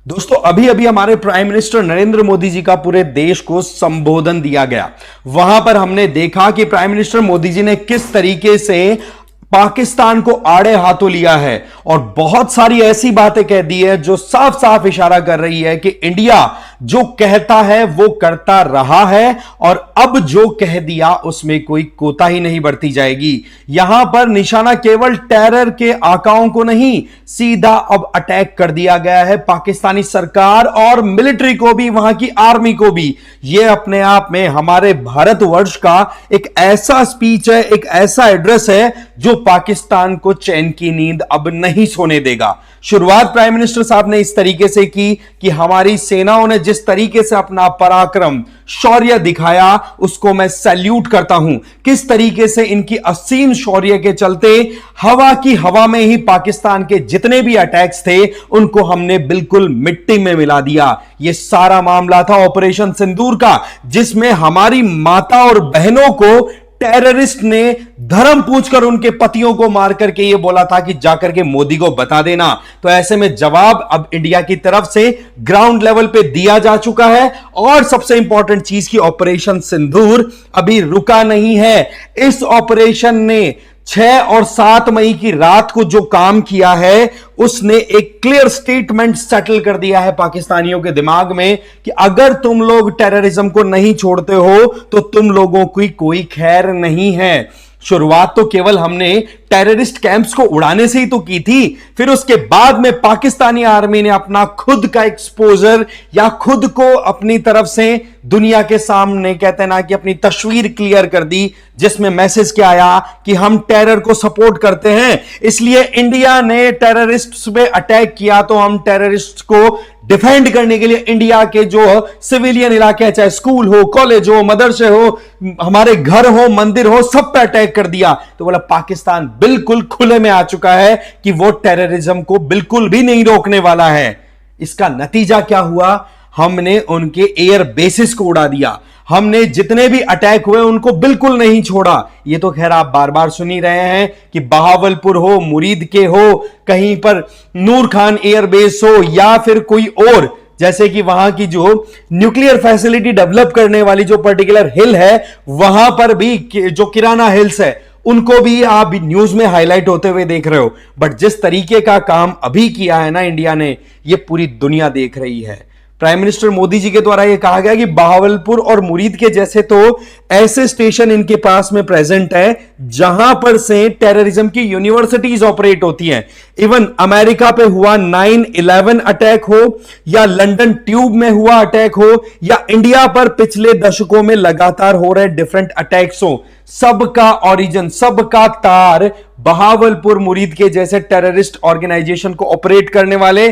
दोस्तों अभी अभी हमारे प्राइम मिनिस्टर नरेंद्र मोदी जी का पूरे देश को संबोधन दिया गया। वहां पर हमने देखा कि प्राइम मिनिस्टर मोदी जी ने किस तरीके से पाकिस्तान को आड़े हाथों लिया है और बहुत सारी ऐसी बातें कह दी है जो साफ साफ इशारा कर रही है कि इंडिया जो कहता है वो करता रहा है और अब जो कह दिया उसमें कोई कोताही नहीं बरती जाएगी। यहां पर निशाना केवल टेरर के आकाओं को नहीं, सीधा अब अटैक कर दिया गया है पाकिस्तानी सरकार और मिलिट्री को भी, वहां की आर्मी को भी। यह अपने आप में हमारे भारतवर्ष का एक ऐसा स्पीच है, एक ऐसा एड्रेस है जो पाकिस्तान को चैन की नींद अब नहीं सोने देगा। शुरुआत प्राइम मिनिस्टर साहब ने इस तरीके से की कि हमारी सेनाओं ने जिस तरीके से अपना पराक्रम, शौर्य दिखाया उसको मैं सैल्यूट करता हूं। किस तरीके से इनकी असीम शौर्य के चलते हवा की हवा में ही पाकिस्तान के जितने भी अटैक्स थे उनको हमने बिल्कुल मिट्टी में मिला दिया। यह सारा मामला था ऑपरेशन सिंदूर का, जिसमें हमारी माता और बहनों को टेररिस्ट ने धर्म पूछकर उनके पतियों को मार करके यह बोला था कि जाकर के मोदी को बता देना। तो ऐसे में जवाब अब इंडिया की तरफ से ग्राउंड लेवल पे दिया जा चुका है। और सबसे इंपॉर्टेंट चीज की ऑपरेशन सिंदूर अभी रुका नहीं है। इस ऑपरेशन ने 6 और 7 मई की रात को जो काम किया है उसने एक क्लियर स्टेटमेंट सेटल कर दिया है पाकिस्तानियों के दिमाग में कि अगर तुम लोग टेररिज्म को नहीं छोड़ते हो तो तुम लोगों की कोई खैर नहीं है। शुरुआत तो केवल हमने टेररिस्ट कैंप्स को उड़ाने से ही तो की थी, फिर उसके बाद में पाकिस्तानी आर्मी ने अपना खुद का एक्सपोजर या खुद को अपनी तरफ से दुनिया के सामने, कहते ना कि अपनी तस्वीर क्लियर कर दी, जिसमें मैसेज क्या आया कि हम टेरर को सपोर्ट करते हैं, इसलिए इंडिया ने टेररिस्ट पे अटैक किया तो हम टेररिस्ट को डिफेंड करने के लिए इंडिया के जो सिविलियन इलाके, चाहे स्कूल हो, कॉलेज हो, मदरसे हो, हमारे घर हो, मंदिर हो, सब पे अटैक कर दिया। तो बोला पाकिस्तान बिल्कुल खुले में आ चुका है कि वो टेररिज्म को बिल्कुल भी नहीं रोकने वाला है। इसका नतीजा क्या हुआ? हमने उनके एयर बेसिस को उड़ा दिया, हमने जितने भी अटैक हुए उनको बिल्कुल नहीं छोड़ा। ये तो खैर आप बार बार सुन ही रहे हैं कि बहावलपुर हो, मुरीद के हो, कहीं पर नूर खान एयरबेस हो या फिर कोई और, जैसे कि वहां की जो न्यूक्लियर फैसिलिटी डेवलप करने वाली जो पर्टिकुलर हिल है, वहां पर भी जो किराना हिल्स है उनको भी आप न्यूज में हाईलाइट होते हुए देख रहे हो। बट जिस तरीके का काम अभी किया है ना इंडिया ने, यह पूरी दुनिया देख रही है। प्राइम मिनिस्टर मोदी जी के द्वारा यह कहा गया कि बहावलपुर और मुरीद के जैसे तो ऐसे स्टेशन इनके पास में प्रेजेंट है जहां पर से टेररिज्म की यूनिवर्सिटीज ऑपरेट होती हैं। इवन अमेरिका पे हुआ 9/11 अटैक हो या लंदन ट्यूब में हुआ अटैक हो या इंडिया पर पिछले दशकों में लगातार हो रहे डिफरेंट अटैक्स हो, सबका ओरिजिन, सबका तार बहावलपुर मुरीद के जैसे टेररिस्ट ऑर्गेनाइजेशन को ऑपरेट करने वाले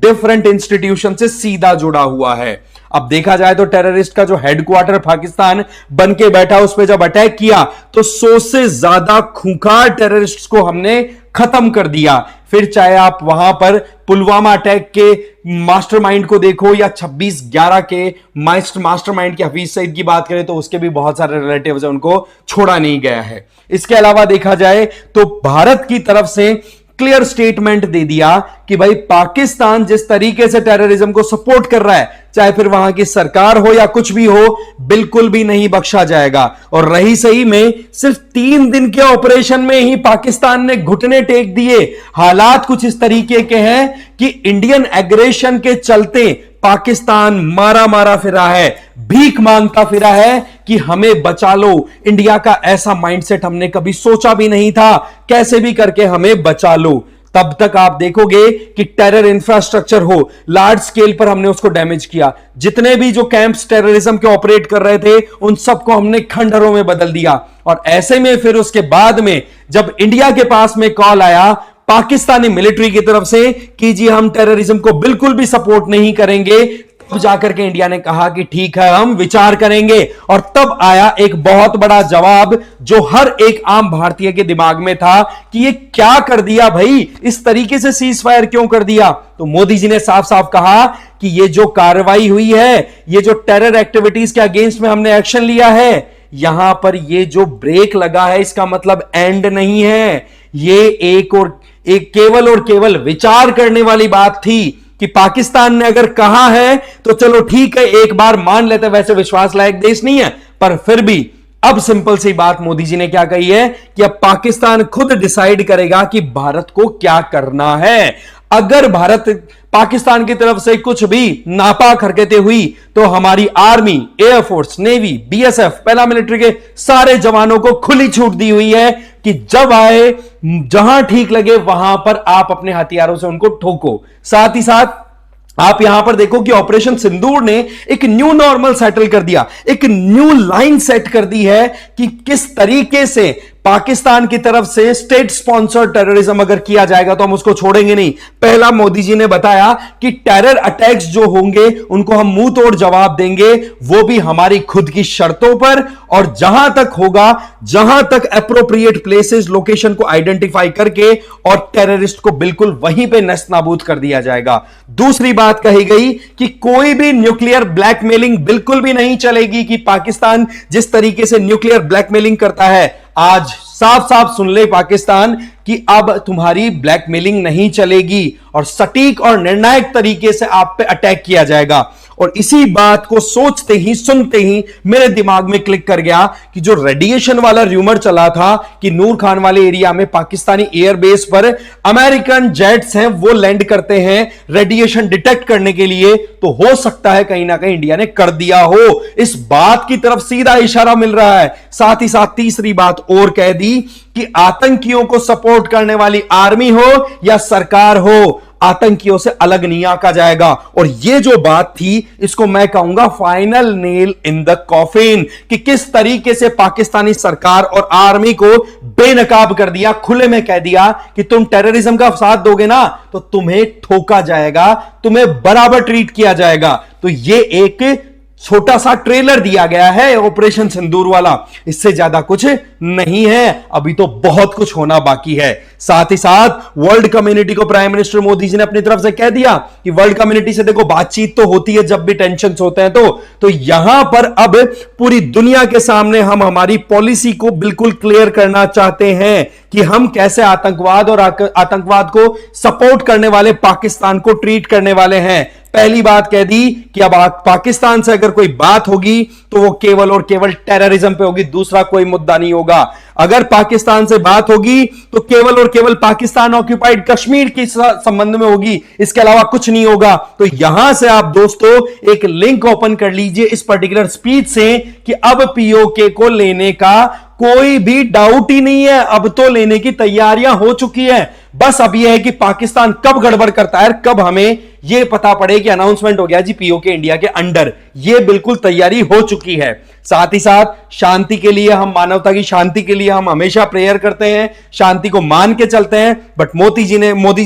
डिफरेंट इंस्टीट्यूशन से सीधा जुड़ा हुआ है। अब देखा जाए तो टेररिस्ट का जो हेडक्वार्टर पाकिस्तान बन के बैठा, उस पर जब अटैक किया तो 100 से ज्यादा खूंखार टेररिस्ट्स को हमने खत्म कर दिया। फिर चाहे आप वहां पर पुलवामा अटैक के मास्टरमाइंड को देखो या 26/11 के मास्टरमाइंड के हफीज सईद की बात करें तो उसके भी बहुत सारे रिलेटिव्स हैं, उनको छोड़ा नहीं गया है। इसके अलावा देखा जाए तो भारत की तरफ से क्लियर स्टेटमेंट दे दिया कि भाई पाकिस्तान जिस तरीके से टेररिज्म को सपोर्ट कर रहा है, चाहे फिर वहां की सरकार हो या कुछ भी हो, बिल्कुल भी नहीं बख्शा जाएगा। और रही सही में सिर्फ 3 दिन के ऑपरेशन में ही पाकिस्तान ने घुटने टेक दिए। हालात कुछ इस तरीके के हैं कि इंडियन एग्रेशन के चलते पाकिस्तान मारा मारा फिरा है, भीख मांगता फिरा है कि हमें बचा लो। इंडिया का ऐसा माइंडसेट हमने कभी सोचा भी नहीं था, कैसे भी करके हमें बचा लो। तब तक आप देखोगे कि टेरर इंफ्रास्ट्रक्चर हो, लार्ज स्केल पर हमने उसको डैमेज किया। जितने भी जो कैंप्स टेररिज्म के ऑपरेट कर रहे थे उन सबको हमने खंडहरों में बदल दिया। और ऐसे में फिर उसके बाद में जब इंडिया के पास में कॉल आया पाकिस्तानी मिलिट्री की तरफ से कि जी हम टेररिज्म को बिल्कुल भी सपोर्ट नहीं करेंगे, तब जाकर के इंडिया ने कहा कि ठीक है हम विचार करेंगे। और तब आया एक बहुत बड़ा जवाब जो हर एक आम भारतीय के दिमाग में था कि ये क्या कर दिया भाई, इस तरीके से सीज फायर क्यों कर दिया। तो मोदी जी ने साफ साफ कहा कि ये जो कार्रवाई हुई है, ये जो टेरर एक्टिविटीज के अगेंस्ट में हमने एक्शन लिया है, यहां पर ये जो ब्रेक लगा है इसका मतलब एंड नहीं है। ये एक केवल और केवल विचार करने वाली बात थी कि पाकिस्तान ने अगर कहा है तो चलो ठीक है, एक बार मान लेते, वैसे विश्वास लायक देश नहीं है, पर फिर भी अब सिंपल सी बात मोदी जी ने क्या कही है कि अब पाकिस्तान खुद डिसाइड करेगा कि भारत को क्या करना है। अगर भारत पाकिस्तान की तरफ से कुछ भी नापाक हरकतें हुई तो हमारी army, air force, navy, BSF, paramilitary के सारे जवानों को खुली छूट दी हुई है कि जब आए, जहां ठीक लगे वहां पर आप अपने हथियारों से उनको ठोको। साथ ही साथ आप यहां पर देखो कि ऑपरेशन सिंदूर ने एक न्यू नॉर्मल सेटल कर दिया, एक न्यू लाइन सेट कर दी है कि किस तरीके से पाकिस्तान की तरफ से स्टेट स्पॉन्सर्ड टेररिज्म अगर किया जाएगा तो हम उसको छोड़ेंगे नहीं। पहला मोदी जी ने बताया कि टेरर अटैक्स जो होंगे उनको हम मुंह तोड़ जवाब देंगे, वो भी हमारी खुद की शर्तों पर, और जहां तक होगा, जहां तक एप्रोप्रिएट प्लेसेस, लोकेशन को आइडेंटिफाई करके और टेररिस्ट को बिल्कुल वहीं पे नष्ट नाबूद कर दिया जाएगा। दूसरी बात कही गई कि कोई भी न्यूक्लियर ब्लैकमेलिंग बिल्कुल भी नहीं चलेगी, कि पाकिस्तान जिस तरीके से न्यूक्लियर ब्लैकमेलिंग करता है, आज साफ साफ सुन ले पाकिस्तान कि अब तुम्हारी ब्लैकमेलिंग नहीं चलेगी और सटीक और निर्णायक तरीके से आप पे अटैक किया जाएगा। और इसी बात को सोचते ही, सुनते ही मेरे दिमाग में क्लिक कर गया कि जो रेडिएशन वाला र्यूमर चला था कि नूर खान वाले एरिया में पाकिस्तानी एयरबेस पर अमेरिकन जेट्स हैं, वो लैंड करते हैं रेडिएशन डिटेक्ट करने के लिए, तो हो सकता है कहीं ना कहीं इंडिया ने कर दिया हो। इस बात की तरफ सीधा इशारा मिल रहा है। साथ ही साथ तीसरी बात और कह दी कि आतंकियों को सपोर्ट करने वाली आर्मी हो या सरकार हो, आतंकियों से अलग नहीं आका जाएगा। और यह जो बात थी, इसको मैं कहूंगा final nail in the coffin, कि किस तरीके से पाकिस्तानी सरकार और आर्मी को बेनकाब कर दिया, खुले में कह दिया कि तुम टेररिज्म का साथ दोगे ना तो तुम्हें ठोका जाएगा, तुम्हें बराबर ट्रीट किया जाएगा। तो यह एक छोटा सा ट्रेलर दिया गया है ऑपरेशन सिंदूर वाला, इससे ज्यादा कुछ नहीं है, अभी तो बहुत कुछ होना बाकी है। साथ ही साथ वर्ल्ड कम्युनिटी को प्राइम मिनिस्टर मोदी जी ने अपनी तरफ से कह दिया कि वर्ल्ड कम्युनिटी से देखो बातचीत तो होती है जब भी टेंशन होते हैं, तो यहां पर अब पूरी दुनिया के सामने हम हमारी पॉलिसी को बिल्कुल क्लियर करना चाहते हैं कि हम कैसे आतंकवाद और आतंकवाद को सपोर्ट करने वाले पाकिस्तान को ट्रीट करने वाले हैं। पहली बात कह दी कि अब पाकिस्तान से अगर कोई बात होगी तो वो केवल और केवल टेररिज्म पे होगी, दूसरा कोई मुद्दा नहीं होगा। अगर पाकिस्तान से बात होगी तो केवल और केवल पाकिस्तान ऑक्यूपाइड कश्मीर के संबंध में होगी, इसके अलावा कुछ नहीं होगा। तो यहां से आप दोस्तों एक लिंक ओपन कर लीजिए इस पर्टिकुलर स्पीच से कि अब पीओके को लेने का कोई भी डाउट ही नहीं है, अब तो लेने की तैयारियां हो चुकी है। बस अब यह है कि पाकिस्तान कब गड़बड़ करता है, कब हमें यह पता पड़े कि अनाउंसमेंट हो गया जी पीओके इंडिया के अंडर, यह बिल्कुल तैयारी हो चुकी है। साथ ही साथ शांति के लिए, हम मानवता की शांति के लिए हम हमेशा प्रेयर करते हैं, शांति को मान के चलते हैं, बट मोदी जी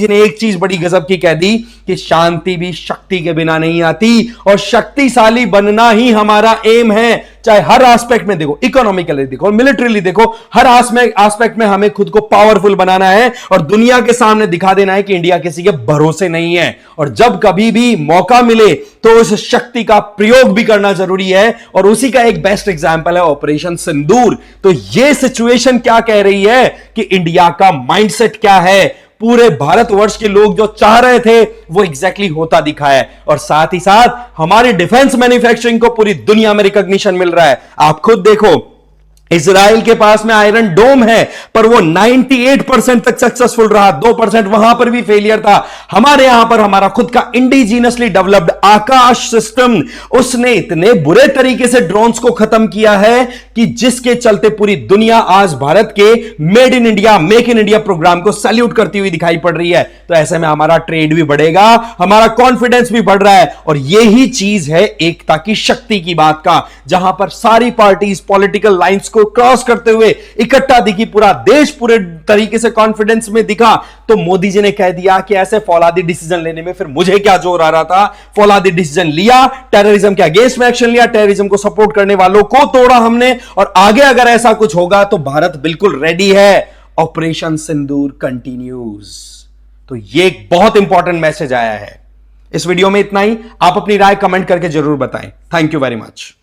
ने एक चीज बड़ी गजब की कह दी कि शांति भी शक्ति के बिना नहीं आती, और शक्तिशाली बनना ही हमारा एम है। चाहे हर एस्पेक्ट में देखो, इकोनॉमिकली देखो, मिलिट्रीली देखो, हर एस्पेक्ट में हमें खुद को पावरफुल बनाना है और दुनिया के सामने दिखा देना है कि इंडिया किसी के भरोसे नहीं है। और जब कभी भी मौका मिले तो उस शक्ति का प्रयोग भी करना जरूरी है, और उसी का एक बेस्ट एग्जांपल है ऑपरेशन सिंदूर। तो यह सिचुएशन क्या कह रही है कि इंडिया का माइंडसेट क्या है, पूरे भारतवर्ष के लोग जो चाह रहे थे वो एग्जैक्टली होता दिखा है। और साथ ही साथ हमारी डिफेंस मैन्युफैक्चरिंग को पूरी दुनिया में रिकॉग्निशन मिल रहा है। आप खुद देखो, इजराइल के पास में आयरन डोम है पर वो 98% तक सक्सेसफुल रहा, 2% वहां पर भी फेलियर था। हमारे यहां पर हमारा खुद का इंडिजीनियसली डेवलप्ड आकाश सिस्टम, उसने इतने बुरे तरीके से ड्रोन्स को खत्म किया है कि जिसके चलते पूरी दुनिया आज भारत के made in India, make in India programme को सैल्यूट करती हुई दिखाई पड़ रही है। तो ऐसे में हमारा ट्रेड भी बढ़ेगा, हमारा कॉन्फिडेंस भी बढ़ रहा है, और यही चीज है एकता की शक्ति की बात का, जहां पर सारी पार्टीज पॉलिटिकल लाइंस को क्रॉस करते हुए इकट्ठा दिखी, पूरा देश पूरे तरीके से कॉन्फिडेंस में दिखा। तो मोदी जी ने कह दिया कि ऐसे फौलादी डिसीजन लेने में फिर मुझे क्या जोर आ रहा था, फौलादी डिसीजन लिया, टेररिज्म के अगेंस्ट में एक्शन लिया, टेररिज्म को सपोर्ट करने वालों को तोड़ा हमने, और आगे अगर ऐसा कुछ होगा तो भारत बिल्कुल रेडी है। ऑपरेशन सिंदूर कंटिन्यूज। तो ये एक बहुत इंपॉर्टेंट मैसेज आया है। इस वीडियो में इतना ही। आप अपनी राय कमेंट करके जरूर बताएं। Thank you very much.